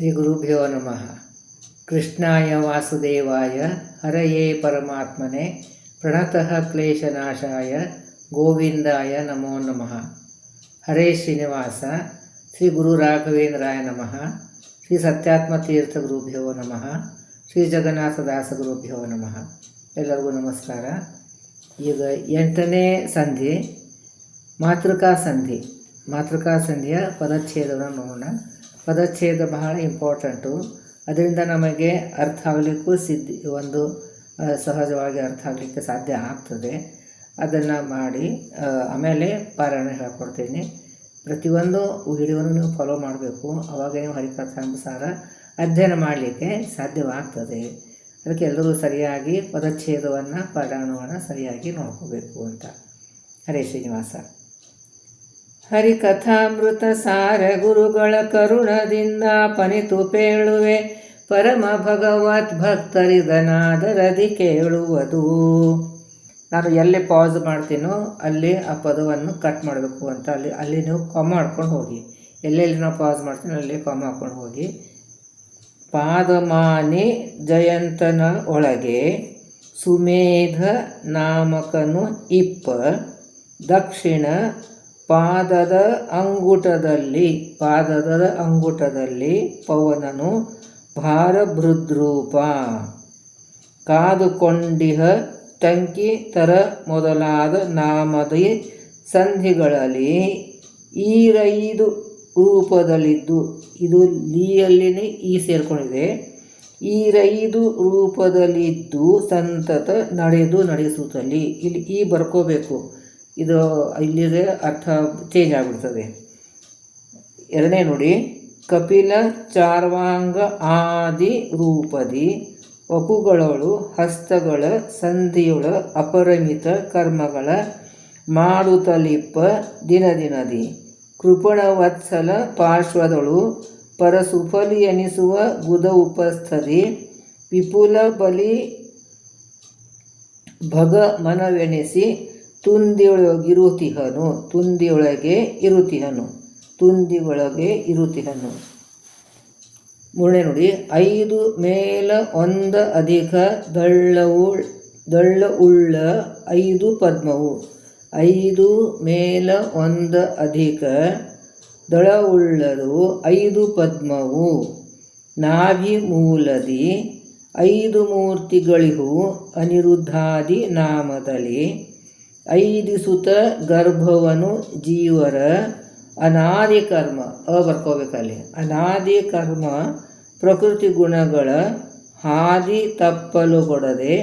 ಶ್ರೀಗುರುಭ್ಯೋ ನಮಃ. ಕೃಷ್ಣಾಯ ವಾಸುದೇವಾಯ ಹರಯೇ ಪರಮಾತ್ಮನೆ ಪ್ರಣತಃ ಕ್ಲೇಶನಾಶಾಯ ಗೋವಿಂದಾಯ ನಮೋ ನಮಃ. ಹರೇ ಶ್ರೀನಿವಾಸ. ಶ್ರೀ ಗುರು ರಾಘವೇಂದ್ರಾಯ ನಮಃ. ಶ್ರೀ ಸತ್ಯಾತ್ಮತೀರ್ಥ ಗುರುಭ್ಯೋ ನಮಃ. ಶ್ರೀ ಜಗನ್ನಾಥದಾಸ ಗುರುಭ್ಯೋ ನಮಃ. ಎಲ್ಲರಿಗೂ ನಮಸ್ಕಾರ. ಈಗ 8ನೇ ಸಂಧಿ ಮಾತೃಕಾ ಸಂಧಿ. ಮಾತೃಕಾ ಸಂಧಿಯ ಪದಚ್ಛೇದವನ್ನು ನೋಡೋಣ. ಪದಚ್ಛೇದ ಬಹಳ ಇಂಪಾರ್ಟೆಂಟು. ಅದರಿಂದ ನಮಗೆ ಅರ್ಥ ಆಗಲಿಕ್ಕೂ ಸಹಜವಾಗಿ ಅರ್ಥ ಆಗಲಿಕ್ಕೆ ಸಾಧ್ಯ ಆಗ್ತದೆ. ಅದನ್ನು ಮಾಡಿ ಆಮೇಲೆ ಪಾರಾಯಣ ಹೇಳ್ಕೊಡ್ತೀನಿ. ಪ್ರತಿಯೊಂದು ವಿಡಿಯೋನು ನೀವು ಫಾಲೋ ಮಾಡಬೇಕು. ಆವಾಗ ನೀವು ಹರಿಕಥಾನುಸಾರ ಅಧ್ಯಯನ ಮಾಡಲಿಕ್ಕೆ ಸಾಧ್ಯವಾಗ್ತದೆ. ಅದಕ್ಕೆ ಎಲ್ಲರೂ ಸರಿಯಾಗಿ ಪದಚ್ಛೇದವನ್ನು ಪಾರಾಯಣವನ್ನು ಸರಿಯಾಗಿ ನೋಡ್ಕೋಬೇಕು ಅಂತ. ಹರೇ ಶ್ರೀನಿವಾಸ. ಹರಿಕಥಾಮೃತ ಸಾರ ಗುರುಗಳ ಕರುಣದಿಂದ ಪನಿತು ಪೇಳುವೆ ಪರಮ ಭಗವತ್ ಭಕ್ತರಿದನಾದರದಿ ಕೇಳುವುದು. ನಾನು ಎಲ್ಲಿ ಪಾಸ್ ಮಾಡ್ತೀನೋ ಅಲ್ಲಿ ಆ ಪದವನ್ನು ಕಟ್ ಮಾಡಬೇಕು ಅಂತ ಅಲ್ಲಿ ನೀವು ಕಾಮ ಮಾಡ್ಕೊಂಡು ಹೋಗಿ. ಎಲ್ಲೆಲ್ಲಿ ನಾವು ಪಾಸ್ ಮಾಡ್ತೀನೋ ಅಲ್ಲಿ ಕಾಮ ಹಾಕ್ಕೊಂಡು ಹೋಗಿ. ಪಾದಮಾನಿ ಜಯಂತನ ಒಳಗೆ ಸುಮೇಧ ನಾಮಕನು ಇಪ್ಪ ದಕ್ಷಿಣ ಪಾದದ ಅಂಗುಟದಲ್ಲಿ ಪವನನು ಭಾರಭೃದ್ರೂಪ ಕಾದುಕೊಂಡಿಹ ತಂಕಿ ತರ ಮೊದಲಾದ ನಾಮದಿ ಸಂಧಿಗಳಲ್ಲಿ ಈರೈದು ರೂಪದಲ್ಲಿದ್ದು, ಇದು ಲೀಯಲ್ಲಿನೇ ಈ ಸೇರ್ಕೊಂಡಿದೆ. ಈರೈದು ರೂಪದಲ್ಲಿದ್ದು ಸಂತತ ನಡೆಸುತ್ತಲಿ. ಇಲ್ಲಿ ಈ ಬರ್ಕೋಬೇಕು. ಇದು ಇಲ್ಲಿದೆ ಅರ್ಥ ಚೇಂಜ್ ಆಗಿಬಿಡ್ತದೆ. ಎರಡನೇ ನೋಡಿ. ಕಪಿಲ ಚಾರ್ವಾಂಗ ಆದಿ ರೂಪದಿ ವಪುಗಳೊಳು ಹಸ್ತಗಳ ಸಂಧಿಯೊಳ ಅಪರಿಮಿತ ಕರ್ಮಗಳ ಮಾಡುತ್ತಲಿಪ್ಪ ದಿನದಿ ಕೃಪಣ ವತ್ಸಲ ಪಾರ್ಶ್ವದಳು ಪರಸುಫಲಿ ಎನಿಸುವ ಗುದ ಉಪಸ್ಥದಿ ವಿಪುಲ ಬಲಿ ಭಗ ಮನವೆನಿಸಿ ತುಂದಿಯೊಳಗೆ ಇರುತಿಹನು. ಮೂರನೇ ನೋಡಿ. 5 ಮೇಲ 1 ಅಧಿಕ ದಳ್ಳ ಉಳ್ಳ 5 ಪದ್ಮವು. 5 ಮೇಲ 1 ಅಧಿಕ ದಳ ಉಳ್ಳದು 5 ಪದ್ಮವು. ನಾಭಿ ಮೂಲದಿ 5 ಮೂರ್ತಿಗಳಿಹು ಅನಿರುದ್ಧಾದಿ ನಾಮದಲ್ಲಿ. 5 ಸುತ ಗರ್ಭವನು ಜೀವರ ಅನಾದಿ ಕರ್ಮ ಬರ್ಕೋಬೇಕಲ್ಲಿ. ಅನಾದಿ ಕರ್ಮ ಪ್ರಕೃತಿ ಗುಣಗಳ ಹಾದಿ ತಪ್ಪಲುಗೊಡದೆ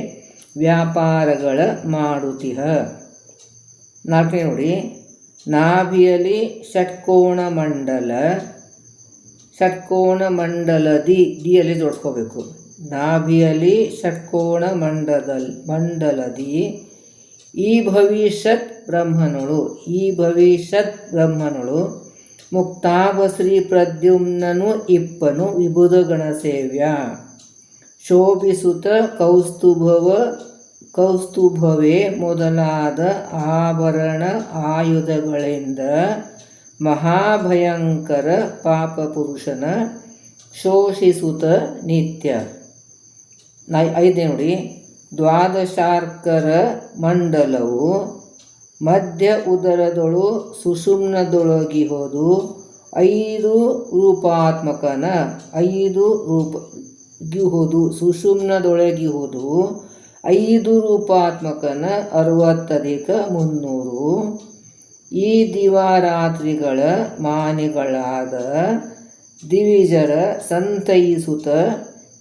ವ್ಯಾಪಾರಗಳ ಮಾಡುತ್ತಿಹ. 4ನೇ ನೋಡಿ. ನಾಭಿಯಲ್ಲಿ ಷಟ್ಕೋಣ ಮಂಡಲದಿ ಡಿಯಲ್ಲಿ ಜೋಡಿಸ್ಕೋಬೇಕು. ನಾಭಿಯಲ್ಲಿ ಷಟ್ಕೋಣ ಮಂಡಲದಿ ಈ ಭವಿಷ್ಯತ್ ಬ್ರಹ್ಮನಳು ಮುಕ್ತಾಭಶ್ರೀ ಪ್ರದ್ಯುಮ್ನನು ಇಪ್ಪನು ವಿಬುಧ ಗಣಸೇವ್ಯ ಶೋಭಿಸುತ ಕೌಸ್ತುಭವೇ ಮೊದಲಾದ ಆಭರಣ ಆಯುಧಗಳಿಂದ ಮಹಾಭಯಂಕರ ಪಾಪ ಪುರುಷನ ಶೋಷಿಸುತ್ತ ನಿತ್ಯ. 5ನೇ ನೋಡಿ. ದ್ವಾದಶಾರ್ಕರ ಮಂಡಲವು ಮಧ್ಯ ಉದರದೊಳು ಸುಷುಮ್ನದೊಳಗಿಹುದು 5 ರೂಪಾತ್ಮಕನ 5 ರೂಪಗಿಹುದು ಸುಷುಮ್ನದೊಳಗಿಹುದು 5 ರೂಪಾತ್ಮಕನ 60-300. ಈ ದಿವಾರಾತ್ರಿಗಳ ಮಾನಿಗಳಾದ ದಿವಿಜರ ಸಂತೈಸುತ್ತ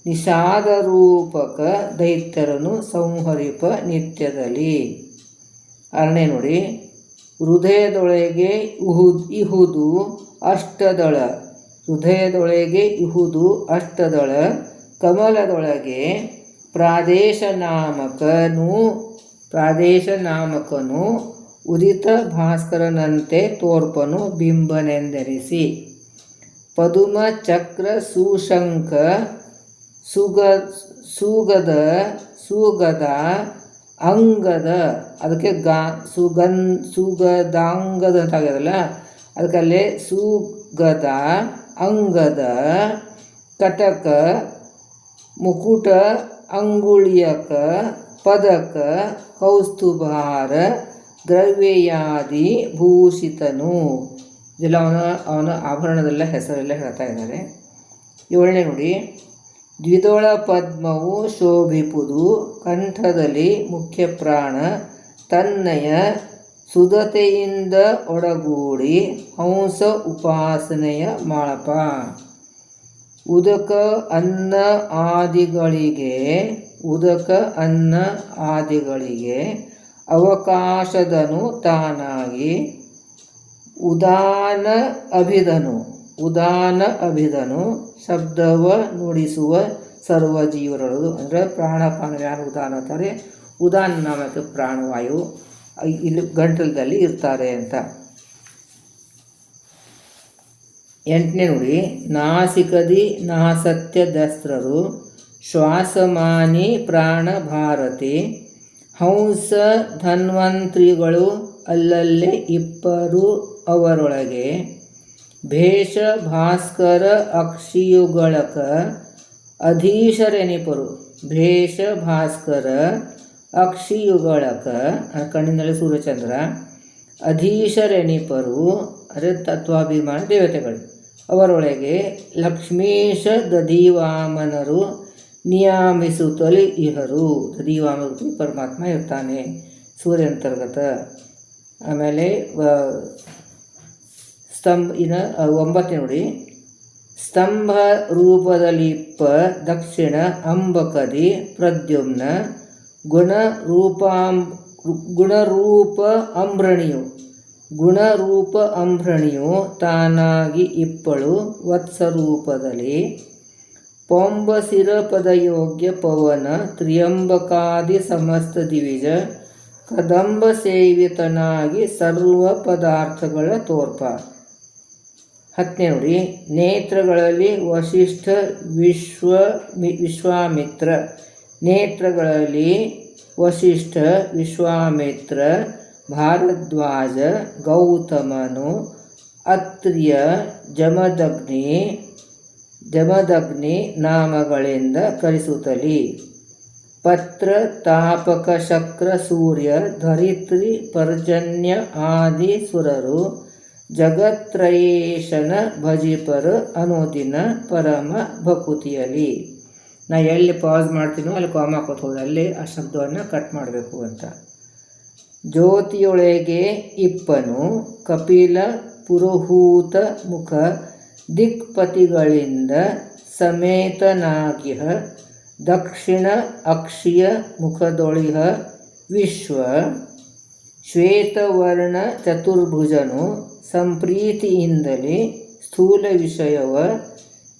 ನಿಷಾದ ರೂಪಕ ದೈತ್ಯರನ್ನು ಸಂಹರಿಪ ನಿತ್ಯದಲ್ಲಿ. 6ನೇ ನೋಡಿ. ಹೃದಯದೊಳಗೆ ಇಹುದು ಅಷ್ಟದಳ ಕಮಲದೊಳಗೆ ಪ್ರಾದೇಶ ನಾಮಕನು ಉದಿತ ಭಾಸ್ಕರನಂತೆ ತೋರ್ಪನು ಬಿಂಬನೆಂದೆನಿಸಿ. ಪದುಮ ಚಕ್ರ ಸುಶಂಕ ಸುಗದ ಅಂಗದ ಅದಕ್ಕೆ ಸುಗದಾಂಗದ ಅಂತ ಆಗ್ಯದಲ್ಲ, ಅದಕ್ಕಲ್ಲೇ ಸುಗದ ಅಂಗದ ಕಟಕ ಮುಕುಟ ಅಂಗುಳಿಯಕ ಪದಕ ಕೌಸ್ತುಭಾರ ದ್ರವ್ಯಯಾದಿ ಭೂಷಿತನು. ಇದೆಲ್ಲ ಅವನ ಆಭರಣದೆಲ್ಲ ಹೆಸರೆಲ್ಲ ಹೇಳ್ತಾ ಇದ್ದಾರೆ. 7ನೇ ನೋಡಿ, ದ್ವಿದಳ ಪದ್ಮವು ಶೋಭಿಪುದು ಕಂಠದಲ್ಲಿ ಮುಖ್ಯ ಪ್ರಾಣ ತನ್ನಯ ಸುಧತೆಯಿಂದ ಒಡಗೂಡಿ ಹಂಸ ಉಪಾಸನೆಯ ಮಾಳಪ. ಉದಕ ಅನ್ನ ಆದಿಗಳಿಗೆ ಅವಕಾಶದನು ತಾನಾಗಿ ಉದಾನ ಅಭಿಧನು ಶಬ್ದವ ನುಡಿಸುವ ಸರ್ವ ಜೀವರಳು. ಅಂದರೆ ಪ್ರಾಣಪಾನ ಯಾರು ಉದಾನ ಅಂತಾರೆ, ಉದಾನ ನಾಮಕ ಪ್ರಾಣವಾಯು ಇಲ್ಲಿ ಗಂಟಲದಲ್ಲಿ ಇರ್ತಾರೆ ಅಂತ. 8ನೇ ನೋಡಿ, ನಾಸಿಕದಿ ನಾಸತ್ಯ ದಸ್ತ್ರರು ಶ್ವಾಸಮಾನಿ ಪ್ರಾಣ ಭಾರತಿ ಹಂಸ ಧನ್ವಂತ್ರಿಗಳು ಅಲ್ಲಲ್ಲೇ ಇಪ್ಪರು ಅವರೊಳಗೆ ಭೇಷ ಭಾಸ್ಕರ ಅಕ್ಷಿಯುಗಳಕ ಅಧೀಶರೆನಿಪರು. ಭೇಷ ಭಾಸ್ಕರ ಅಕ್ಷಿಯುಗಳಕ ಕಣ್ಣಿನಲ್ಲಿ ಸೂರ್ಯಚಂದ್ರ, ಅಧೀಶರೆನಿಪರು ಅಂದರೆ ತತ್ವಾಭಿಮಾನ ದೇವತೆಗಳು. ಅವರೊಳಗೆ ಲಕ್ಷ್ಮೀಶ ದಧಿವಾಮನರು ನಿಯಾಮಿಸುತ್ತಲೇ ಇಹರು. ದಧಿವಾಮನ ಪರಮಾತ್ಮ ಇರ್ತಾನೆ ಸೂರ್ಯಂತರ್ಗತ. ಆಮೇಲೆ 9ನೇ ನೋಡಿ, ಸ್ತಂಭ ರೂಪದಲ್ಲಿಪ್ಪ ದಕ್ಷಿಣ ಅಂಬಕದಿ ಪ್ರದ್ಯುಮ್ನ ಗುಣರೂಪ ಅಂಬ್ರಣಿಯು ತಾನಾಗಿ ಇಪ್ಪಳು ವತ್ಸರೂಪದಲ್ಲಿ ಪೊಂಬಸಿರ ಪದಯೋಗ್ಯ ಪವನ ತ್ರಿಯಂಬಕಾದಿ ಸಮಸ್ತ ದಿವಿಜ ಕದಂಬ ಸೇವಿತನಾಗಿ ಸರ್ವ ಪದಾರ್ಥಗಳ ತೋರ್ಪ. 10ನೇ ನೋಡಿ, ನೇತ್ರಗಳಲ್ಲಿ ವಸಿಷ್ಠ ವಿಶ್ವಾಮಿತ್ರ. ನೇತ್ರಗಳಲ್ಲಿ ವಸಿಷ್ಠ ವಿಶ್ವಾಮಿತ್ರ ಭಾರದ್ವಾಜ ಗೌತಮನು ಅತ್ರಿಯ ಜಮದಗ್ನಿ ನಾಮಗಳಿಂದ ಕರೆಸುತ್ತಲಿ. ಪತ್ರ ತಾಪಕ ಶಕ್ರ ಸೂರ್ಯ ಧರಿತ್ರಿ ಪರ್ಜನ್ಯ ಆದಿ ಸುರರು ಜಗತ್ರಯೇಶನ ಭಜಿಪರ ಅನುದಿನ ಪರಮ ಭಕುತಿಯಲಿ. ನಾ ಎಲ್ಲಿ ಪಾಸ್ ಮಾಡ್ತೀನೋ ಅಲ್ಲಿ ಕಾಮ ಹಾಕೋದು ಹೋಗಿ ಅಲ್ಲಿ ಆ ಶಬ್ದವನ್ನು ಕಟ್ ಮಾಡಬೇಕು ಅಂತ. ಜ್ಯೋತಿಯೊಳಗೆ ಇಪ್ಪನು ಕಪಿಲ ಪುರುಹೂತ ಮುಖ ದಿಕ್ಪತಿಗಳಿಂದ ಸಮೇತನಾಗಿಹ ದಕ್ಷಿಣ ಅಕ್ಷಿಯ ಮುಖದೊಳಿಹ ವಿಶ್ವ ಶ್ವೇತವರ್ಣ ಚತುರ್ಭುಜನು ಸಂಪ್ರೀತಿಯಿಂದಲೇ ಸ್ಥೂಲ ವಿಷಯವ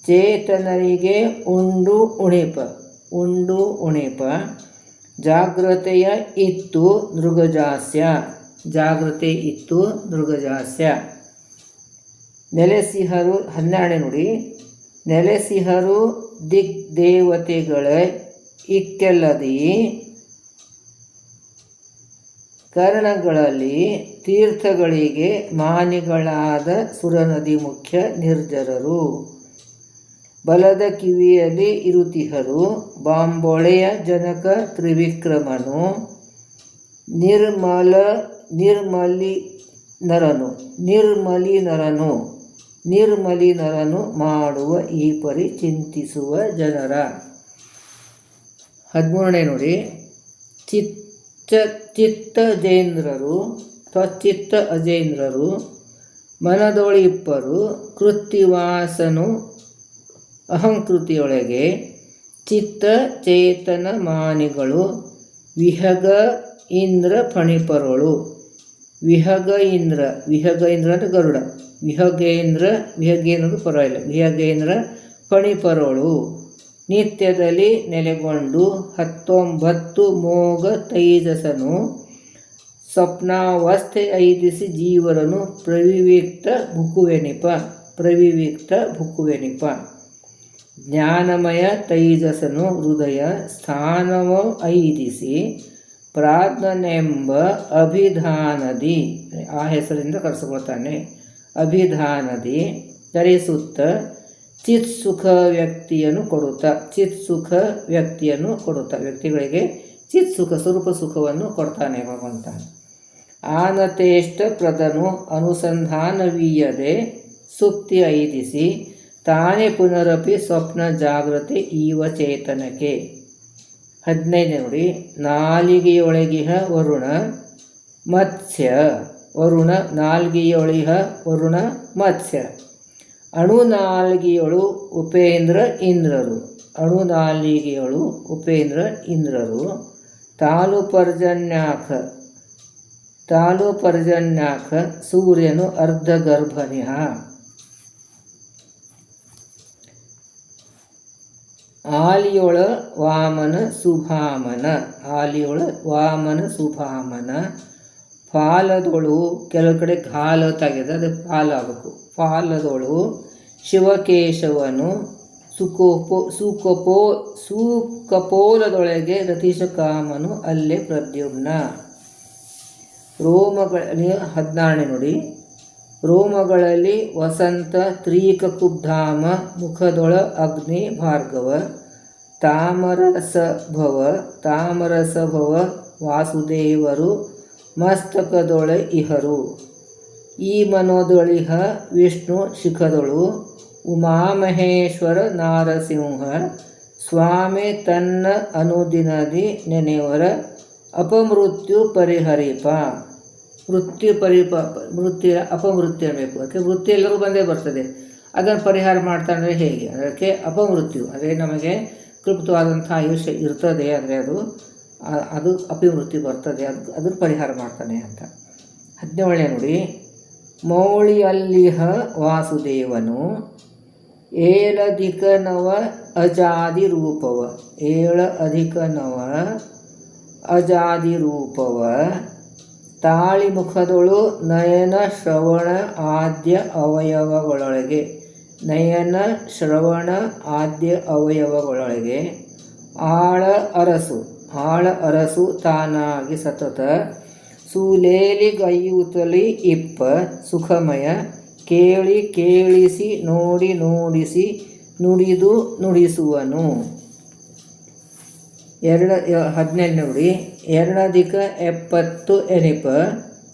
ಚೇತನರಿಗೆ ಉಂಡು ಉಣಿಪ ಜಾಗ್ರತೆ ಇತ್ತು ನೃಗಜಾಸ್ಯ. ನೆಲೆಸಿಹರು 12ನೇ ನೋಡಿ, ನೆಲೆಸಿಹರು ದಿಗ್ದೇವತೆಗಳ ಇಕ್ಕೆಲ್ಲದಿ ಕರ್ಣಗಳಲ್ಲಿ ತೀರ್ಥಗಳಿಗೆ ಮಾನಿಗಳಾದ ಸುರನದಿ ಮುಖ್ಯ ನಿರ್ಜರರು. ಬಲದ ಕಿವಿಯಲ್ಲಿ ಇರುತಿಹರು ಬಾಂಬೊಳೆಯ ಜನಕ ತ್ರಿವಿಕ್ರಮನು ನಿರ್ಮಲಿನರನು ಮಾಡುವ ಈ ಪರಿ ಚಿಂತಿಸುವ ಜನರ. 13ನೇ ನೋಡಿ, ಚಿತ್ತ ಅಜೇಂದ್ರರು ಮನದೊಳಿಪ್ಪರು ಕೃತ್ತಿವಾಸನು ಅಹಂಕೃತಿಯೊಳಗೆ ಚಿತ್ತ ಚೇತನ ಮಾನಿಗಳು ವಿಹಗ ಇಂದ್ರ ಫಣಿಪರಳು. ವಿಹಗ ಇಂದ್ರ ಅಂದರೆ ಗರುಡ. ವಿಹಗೇಂದ್ರ ಪರವಾಗಿಲ್ಲ, ವಿಹಗೇಂದ್ರ ಫಣಿಪರಳು ನಿತ್ಯದಲ್ಲಿ ನೆಲೆಗೊಂಡು 19 ಮೋಗ ತೈಜಸನು ಸ್ವಪ್ನಾವಸ್ಥೆ ಐದಿಸಿ ಜೀವರನು ಪ್ರವಿವಿಕ್ತ ಭುಕುವೆನಿಪ. ಜ್ಞಾನಮಯ ತೈಜಸನು ಹೃದಯ ಸ್ಥಾನವ ಐದಿಸಿ ಪ್ರಾಜ್ಞನೆಂಬ ಅಭಿಧಾನದಿ ಆ ಹೆಸರಿಂದ ಕರೆಸಿಕೊಳ್ತಾನೆ. ಅಭಿಧಾನದಿ ಧರಿಸುತ್ತ ಚಿತ್ ಸುಖ ವ್ಯಕ್ತಿಯನ್ನು ಕೊಡುತ್ತಾ, ಚಿತ್ ಸುಖ ವ್ಯಕ್ತಿಯನ್ನು ಕೊಡುತ್ತಾ, ವ್ಯಕ್ತಿಗಳಿಗೆ ಚಿತ್ ಸುಖ ಸ್ವರೂಪ ಸುಖವನ್ನು ಕೊಡ್ತಾನೆ ಭಗವಂತ. ಆನತೇಷ್ಟ ಪ್ರದನು ಅನುಸಂಧಾನವೀಯದೆ ಸುಪ್ತಿ ಐದಿಸಿ ತಾನೇ ಪುನರಪಿ ಸ್ವಪ್ನ ಜಾಗೃತಿ ಈವ ಚೇತನಕ್ಕೆ. 15 ನೋಡಿ. ನಾಲಿಗೆಯೊಳಗಿಹ ವರುಣ ಮತ್ಸ್ಯ, ವರುಣ ನಾಲ್ಗೆಯೊಳಿಹ ವರುಣ ಮತ್ಸ್ಯ, ಅಣುನಾಲ್ಗೆಯೊಳು ಉಪೇಂದ್ರ ಇಂದ್ರರು, ಅಣುನಾಲಿಗೆಯೊಳು ಉಪೇಂದ್ರ ಇಂದ್ರರು, ತಾಲು ಪರ್ಜನ್ಯಾಖ ಸೂರ್ಯನು ಅರ್ಧಗರ್ಭನಿಹ, ಆಲಿಯೊಳ ವಾಮನ ಸುಭಾಮನ, ಆಲಿಯೊಳ ವಾಮನ ಸುಭಾಮನ, ಫಾಲದೊಳು, ಕೆಲವು ಕಡೆ ಘಾಲ ತೆಗೆದ ಅದು ಫಾಲ ಆಗಬೇಕು, ಫಾಲದೊಳು ಶಿವಕೇಶವನು, ಸುಕಪೋಲದೊಳಗೆ ರತಿಶಕಾಮನು, ಅಲ್ಲೇ ಪ್ರದ್ಯುಮ್ನ. ರೋಮಗಳಲ್ಲಿ 16 ನೋಡಿ. ರೋಮಗಳಲ್ಲಿ ವಸಂತ ತ್ರೀಕಕುಬ್ಧಾಮ, ಮುಖದೊಳ ಅಗ್ನಿ ಭಾರ್ಗವ, ತಾಮರಸಭವ ವಾಸುದೇವರು, ಮಸ್ತಕದೊಳ ಇಹರು, ಈ ಮನೋದೊಳಿಹ ವಿಷ್ಣು ಶಿಖದೊಳು, ಉಮಾಮಹೇಶ್ವರ ನಾರಸಿಂಹ ಸ್ವಾಮಿ ತನ್ನ ಅನುದಿನದಿ ನೆನೆಯವರ, ಅಪಮೃತ್ಯು ಪರಿಹರಿಪ. ಮೃತ್ಯು ಅಪಮೃತ್ಯು ಅನ್ನಬೇಕು. ಅದಕ್ಕೆ ಮೃತ್ಯು ಎಲ್ಲರೂ ಬಂದೇ ಬರ್ತದೆ, ಅದನ್ನು ಪರಿಹಾರ ಮಾಡ್ತಾನೆ ಹೇಗೆ? ಅದಕ್ಕೆ ಅಪಮೃತ್ಯು ಅಂದರೆ ನಮಗೆ ಕೃಪ್ತವಾದಂಥ ಆಯುಷ್ಯ ಇರ್ತದೆ, ಅಂದರೆ ಅದು ಅಪಮೃತ್ಯು ಬರ್ತದೆ, ಅದನ್ನು ಪರಿಹಾರ ಮಾಡ್ತಾನೆ ಅಂತ. 17 ನೋಡಿ. ಮೌಳಿಯಲ್ಲಿಹ ವಾಸುದೇವನು ಏಳಧಿಕನವ ಅಜಾದಿ ರೂಪವ, ಅಜಾದಿ ರೂಪವ, ತಾಳಿ ಮುಖದೊಳು ನಯನ ಶ್ರವಣ ಆದ್ಯ ಅವಯವಗಳೊಳಗೆ, ನಯನ ಶ್ರವಣ ಆದ್ಯ ಅವಯವಗಳೊಳಗೆ, ಆಳ ಅರಸು ತಾನಾಗಿ ಸತತ, ಸುಲೇಲಿಗೈಯುತಲಿ ಇಪ್ಪ ಸುಖಮಯ, ಕೇಳಿಸಿ ನೋಡಿಸಿ ನುಡಿದು ನುಡಿಸುವನು. 18 ನೋಡಿ. 2 ಎನಿಪ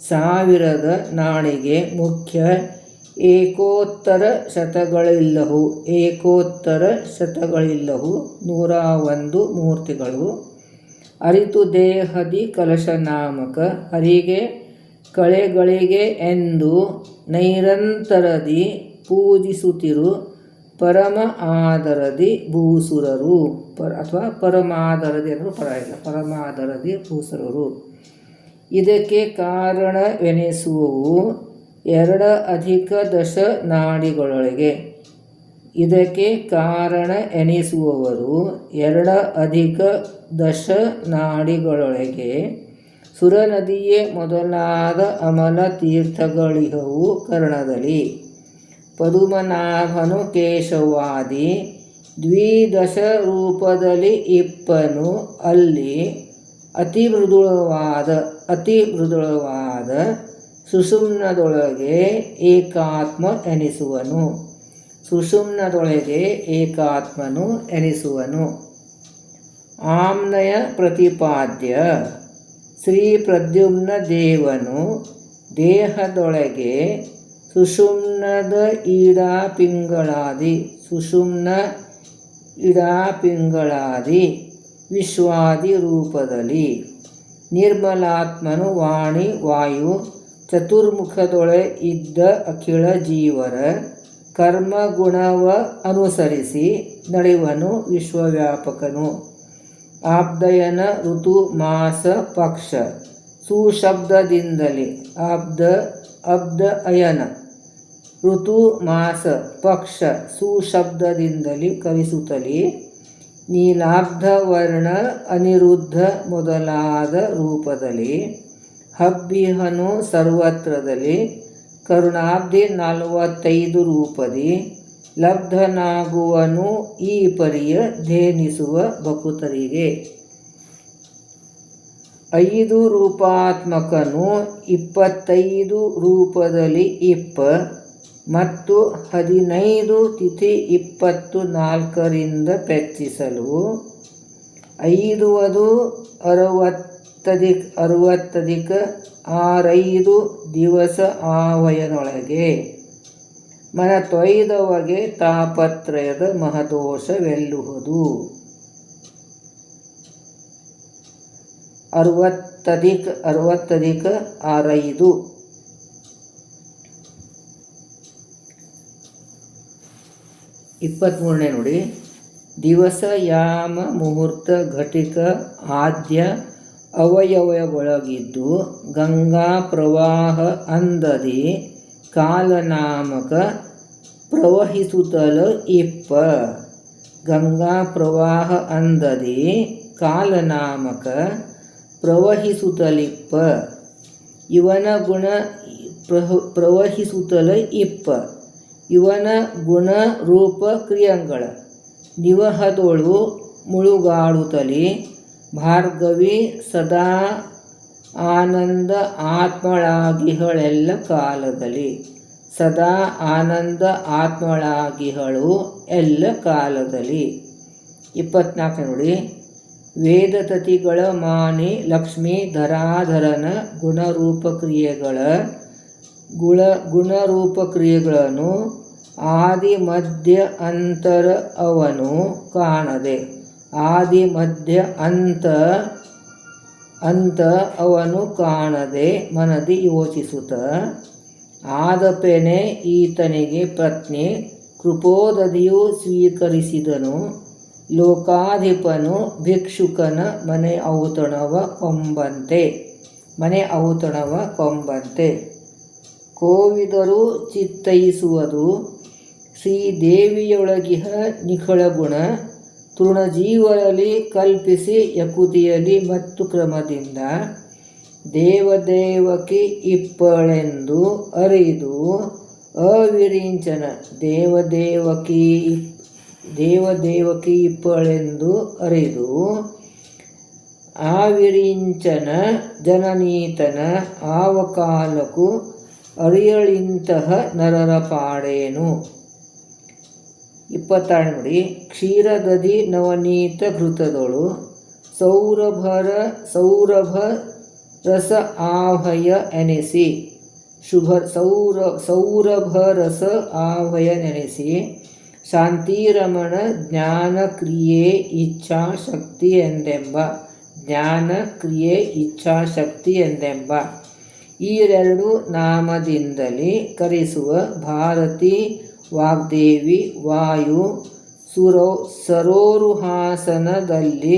1000 ನಾಣಿಗೆ ಮುಖ್ಯ, ಏಕೋತ್ತರ ಶತಗಳಿಲ್ಲಹು 101 ಮೂರ್ತಿಗಳು, ಅರಿತು ದೇಹದಿ ಕಲಶ ನಾಮಕ, ಹರಿಗೆ ಕಳೆಗಳಿಗೆ ಎಂದು ನೈರಂತರದಿ ಪೂಜಿಸುತ್ತಿರು, ಪರಮ ಆದರದಿ ಭೂಸುರರು, ಅಥವಾ ಪರಮಾದರದಿ ಅಂದರೂ ಪರವಾಗಿಲ್ಲ, ಪರಮಾದರದಿ ಭೂಸುರರು. ಇದಕ್ಕೆ ಕಾರಣವೆನಿಸುವವು 2 ಅಧಿಕ ದಶ ನಾಡಿಗಳೊಳಗೆ, ಇದಕ್ಕೆ ಕಾರಣ ಎನಿಸುವವರು 2 ಅಧಿಕ ದಶ ನಾಡಿಗಳೊಳಗೆ, ಸುರನದಿಯೇ ಮೊದಲಾದ ಅಮಲ ತೀರ್ಥಗಳಿಹವು ಕರ್ಣದಲ್ಲಿ, ಪದುಮನಾಭನು ಕೇಶವಾದಿ ದ್ವಿದಶ ರೂಪದಲ್ಲಿ ಇಪ್ಪನು, ಅಲ್ಲಿ ಅತಿ ಮೃದುಳವಾದ ಸುಷುಮ್ನದೊಳಗೆ ಏಕಾತ್ಮ ಎನಿಸುವನು, ಸುಷುಮ್ನದೊಳಗೆ ಏಕಾತ್ಮನು ಎನಿಸುವನು. ಆಮ್ನಯ ಪ್ರತಿಪಾದ್ಯ ಶ್ರೀ ಪ್ರದ್ಯುಮ್ನ ದೇವನು ದೇಹದೊಳಗೆ ಸುಷುಮ್ನದ ಇಡಾಪಿಂಗಳಾದಿ ವಿಶ್ವಾದಿ ರೂಪದಲ್ಲಿ, ನಿರ್ಮಲಾತ್ಮನು ವಾಣಿ ವಾಯು ಚತುರ್ಮುಖದೊಳೆ ಇದ್ದ ಅಖಿಳ ಜೀವರ ಕರ್ಮಗುಣವ ಅನುಸರಿಸಿ ನಡೆಯುವನು ವಿಶ್ವವ್ಯಾಪಕನು. ಆಬ್ದಯನ ಋತು ಮಾಸ ಪಕ್ಷ ಸುಶಬ್ದದಿಂದಲೇ, ಅಬ್ದ ಅಯನ ಋತು ಮಾಸ ಪಕ್ಷ ಸುಶಬ್ದದಿಂದಲೇ ಕಲಿಸುತ್ತಲೇ, ನೀಲಾಬ್ಧವರ್ಣ ಅನಿರುದ್ಧ ಮೊದಲಾದ ರೂಪದಲ್ಲಿ, ಹಬ್ಬಿಹನು ಸರ್ವತ್ರದಲ್ಲಿ, ಕರುಣಾಬ್ಧಿ 45 ರೂಪದಿ, ಲಬ್ಧನಾಗುವನು ಈ ಪರಿಯ ಧೇನಿಸುವ ಭಕುತರಿಗೆ. 5 ರೂಪಾತ್ಮಕನು 25 ರೂಪದಲ್ಲಿ ಇಪ್ಪ, ಮತ್ತು 15 ತಿಥಿ 24ರಿಂದ ಪೆಚ್ಚಿಸಲು 5 ವಧು 60 6 ದಿವಸ ಆವಯನೊಳಗೆ ಮನ ತೊಯ್ದವಗೆ ತಾಪತ್ರಯದ ಮಹದೋಷವೆಲ್ಲುವುದು. 60 6 23ನೇ ನೋಡಿ. ದಿವಸ ಯಾಮ ಮುಹೂರ್ತ ಘಟಿಕ ಆದ್ಯ ಅವಯವಗೊಳಗಿದ್ದು ಗಂಗಾ ಪ್ರವಾಹ ಅಂದದಿ ಕಾಲನಾಮಕ ಪ್ರವಹಿಸುತ್ತಲ ಇಪ್ಪ. ಗಂಗಾ ಪ್ರವಾಹ ಅಂದದಿ ಕಾಲನಾಮಕ ಪ್ರವಹಿಸುತ್ತಲಿಪ್ಪ. ಇವನ ಗುಣ ಪ್ರವಹಿಸುತ್ತಲ ಇಪ್ಪ. ಇವನ ಗುಣ ರೂಪ ಕ್ರಿಯಂಗಳ ನಿವಹದೊಳು ಮುಳುಗಾಡುತ್ತಲಿ ಭಾರ್ಗವಿ ಸದಾ ಆನಂದ ಆತ್ಮಳಾಗಿಹಳೆಲ್ಲ ಕಾಲದಲ್ಲಿ. ಸದಾ ಆನಂದ ಆತ್ಮಳಾಗಿಹಳು ಎಲ್ಲ ಕಾಲದಲ್ಲಿ. 24ನೇ ನೋಡಿ. ವೇದತತಿಗಳ ಮಾನಿ ಲಕ್ಷ್ಮೀ ಧರಾಧರನ ಗುಣರೂಪ ಕ್ರಿಯೆಗಳನ್ನು ಆದಿ ಮಧ್ಯ ಅಂತರ ಅವನು ಕಾಣದೆ. ಆದಿ ಮಧ್ಯ ಅಂತ ಅವನು ಕಾಣದೆ ಮನದಿ ಯೋಚಿಸುತ್ತ ಆದಪೆನೆ ಈತನಿಗೆ ಪತ್ನಿ ಕೃಪೋದದಿಯು ಸ್ವೀಕರಿಸಿದನು. ಲೋಕಾಧಿಪನು ಭಿಕ್ಷುಕನ ಮನೆ ಔತಣವ ಕೊಂಬಂತೆ. ಕೋವಿದರು ಚಿತ್ತೈಸುವುದು ಶ್ರೀದೇವಿಯೊಳಗಿಹ ನಿಖಳಗುಣ ತೃಣಜೀವರಲ್ಲಿ ಕಲ್ಪಿಸಿ ಯಕುತಿಯಲ್ಲಿ ಮತ್ತು ಕ್ರಮದಿಂದ ದೇವದೇವಕಿ ಇಪ್ಪಳೆಂದು ಅರಿದು ಅವಿರಿಂಚನ. ದೇವದೇವಕಿ ಇಪ್ಪಳೆಂದು ಅರಿದು ಆವಿರಿಂಚನ ಜನನೀತನ ಆವಕಾಲಕ್ಕೂ ಅರಿಯಳಿಂತಹ ನರರ ಪಾಡೇನು. 26 ನೋಡಿ. ಕ್ಷೀರದದಿ ನವನೀತ ಘೃತದೊಳು ಸೌರಭ ರಸ ಆಹಯ ಎನಿಸಿ ಸೌರಭ ರಸ ಆಹಯ ನೆನೆಸಿ ಶಾಂತಿರಮಣ ಜ್ಞಾನ ಕ್ರಿಯೆ ಇಚ್ಛಾಶಕ್ತಿ ಎಂದೆಂಬ ಈರೆರಡು ನಾಮದಿಂದಲೇ ಕರೆಸುವ ಭಾರತಿ ವಾಗ್ದೇವಿ ವಾಯು ಸರೋರುಹಾಸನದಲ್ಲಿ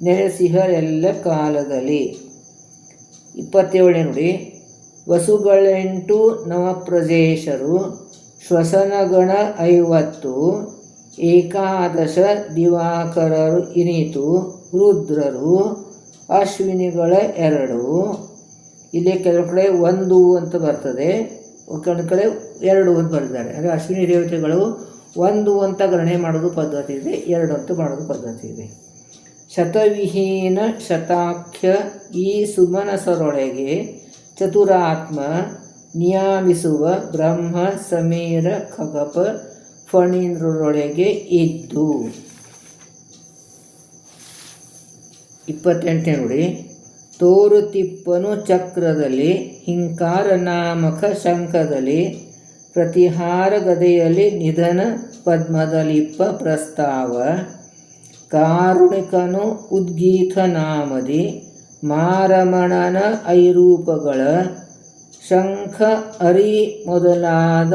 ನೆಲೆಸಿಹರೆಲ್ಲ ಕಾಲದಲ್ಲಿ. 27ನೇ ನೋಡಿ. ವಸುಗಳೆಂಟು ನವಪ್ರಜೇಶರು ಶ್ವಸನಗಣ 50 ಏಕಾದಶ ದಿವಾಕರರು ಇನಿತು ರುದ್ರರು ಅಶ್ವಿನಿಗಳ 2. ಇಲ್ಲಿ ಕೆಲವು ಕಡೆ 1 ಅಂತ ಬರ್ತದೆ, ಕೆಲವು ಕಡೆ 2 ಅಂತ ಬರ್ತಾರೆ. ಅಂದರೆ ಅಶ್ವಿನಿ ದೇವತೆಗಳು 1 ಅಂತ ಗಣನೆ ಮಾಡೋದು ಪದ್ಧತಿ ಇದೆ, 2 ಅಂತ ಮಾಡೋದು ಪದ್ಧತಿ ಇದೆ. ಶತವಿಹೀನ ಶತಾಖ್ಯ ಈ ಸುಮನಸರೊಳಗೆ ಚತುರಾತ್ಮ ನಿಯಾಮಿಸುವ ಬ್ರಹ್ಮ ಸಮೀರ ಖಗಪ ಫಣೀಂದ್ರರೊಳಗೆ ಇದ್ದು. 28ನೇ ನೋಡಿ. ತೋರುತಿಪ್ಪನು ಚಕ್ರದಲ್ಲಿ ಹಿಂಕಾರ ನಾಮಕ ಶಂಖದಲ್ಲಿ ಪ್ರತಿಹಾರ ಗದೆಯಲ್ಲಿ ನಿಧನ ಪದ್ಮದಲಿಪ್ಪ ಪ್ರಸ್ತಾವ. ಕಾರುಣಿಕನು ಉದ್ಗೀತ ನಾಮದಿ ಮಾರಮಣನ ಐರೂಪಗಳ ಶಂಖ ಅರಿ ಮೊದಲಾದ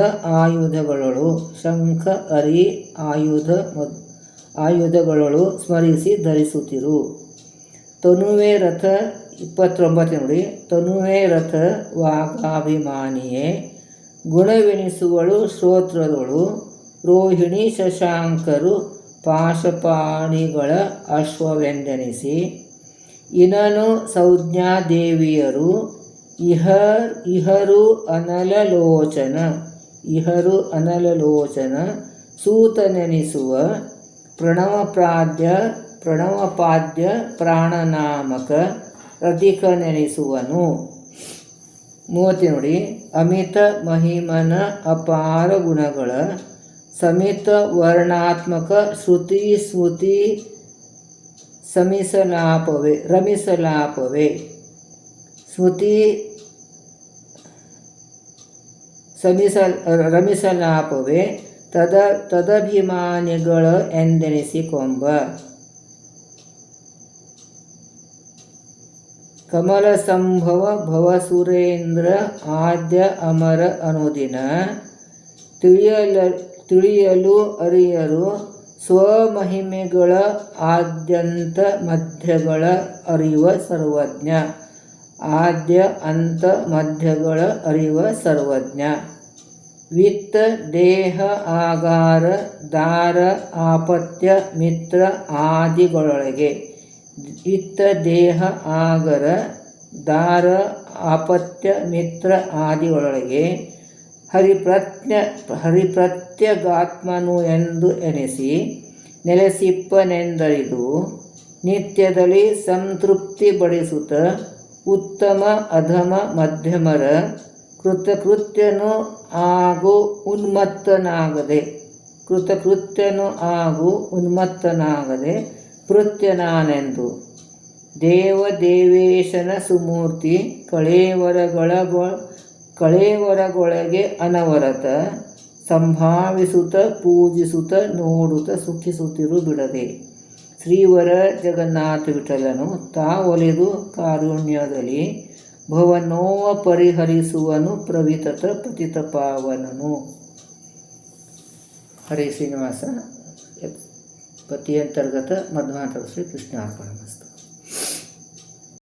ಆಯುಧಗಳಳು ಸ್ಮರಿಸಿ ಧರಿಸುತ್ತಿರು. ತನುವೆ ರಥ. 29 ನೋಡಿ. ತನುವೆ ರಥ ವಾಗಾಭಿಮಾನಿಯೇ ಗುಣವೆನಿಸುವಳು ಶ್ರೋತ್ರದಳು ರೋಹಿಣಿ ಶಶಾಂಕರು ಪಾಶಪಾಣಿಗಳ ಅಶ್ವವೆಂದೆನಿಸಿ ಇನನು ಸಂಜ್ಞಾದೇವಿಯರು ಇಹರು ಅನಲಲೋಚನ ಸೂತನೆನಿಸುವ ಪ್ರಣವಪಾದ್ಯ ಪ್ರಾಣನಾಮಕ ರತಿಕನೆನಿಸುವನು. 30 ನೋಡಿ. ಅಮಿತ ಮಹಿಮನ ಅಪಾರ ಗುಣಗಳ ಸಮಿತ ವರ್ಣಾತ್ಮಕ ಶ್ರುತಿ ಸ್ಮೃತಿ ರಮಿಸಲಾಪವೇ ಸ್ಮೃತಿ ರಮಿಸಲಾಪವೇ ತದಭಿಮಾನಿಗಳ ಎಂದೆನಿಸಿಕೊಂಬ ಕಮಲ ಸಂಭವ ಭವಸುರೇಂದ್ರ ಆದ್ಯ ಅಮರ ಅನುದಿನ ತಿಳಿಯಲು ಅರಿಯರು ಸ್ವಮಹಿಮೆಗಳ ಆದ್ಯಂತ ಮಧ್ಯಗಳ ಅರಿವ ಸರ್ವಜ್ಞ ಆದ್ಯ ಅಂತ ಮಧ್ಯಗಳ ಅರಿವ ಸರ್ವಜ್ಞ ವಿತ್ತ ದೇಹ ಆಗಾರ ದಾರ ಆಪತ್ಯ ಮಿತ್ರ ಆದಿಗಳೊಳಗೆ ವಿತ್ತ ದೇಹ ಆಗರ ದಾರ ಆಪತ್ಯ ಮಿತ್ರ ಆದಿಗಳೊಳಗೆ ಹರಿಪ್ರತ್ಯಗಾತ್ಮನು ಎಂದು ಎನಿಸಿ ನೆಲೆಸಿಪ್ಪನೆಂದರಿದು ನಿತ್ಯದಲ್ಲಿ ಸಂತೃಪ್ತಿ ಬಡಿಸುತ್ತ ಉತ್ತಮ ಅಧಮ ಮಧ್ಯಮರ ಕೃತಕೃತ್ಯನು ಹಾಗೂ ಉನ್ಮತ್ತನಾಗದೆ ಕೃತ್ಯನಾನೆಂದು ದೇವದೇವೇಶನ ಸುಮೂರ್ತಿ ಕಳೇವರಗೊಳಗೆ ಅನವರತ ಸಂಭಾವಿಸುತ್ತ ಪೂಜಿಸುತ್ತ ನೋಡುತ್ತ ಸುಖಿಸುತ್ತಿರು ಬಿಡದೆ ಶ್ರೀವರ ಜಗನ್ನಾಥ ವಿಠಲನು ತಾವೊಲಿದು ಕಾರುಣ್ಯದಲ್ಲಿ ಭವನೋವ ಪರಿಹರಿಸುವನು ಪ್ರವಿತತ ಪತಿತ ಪಾವನನು. ಹರೇ ಶ್ರೀನಿವಾಸ. ಪತಿಯಂತರ್ಗತ ಮಧ್ವಾಂತರ ಶ್ರೀ ಕೃಷ್ಣಾರ್ಪಣಮಸ್ತು.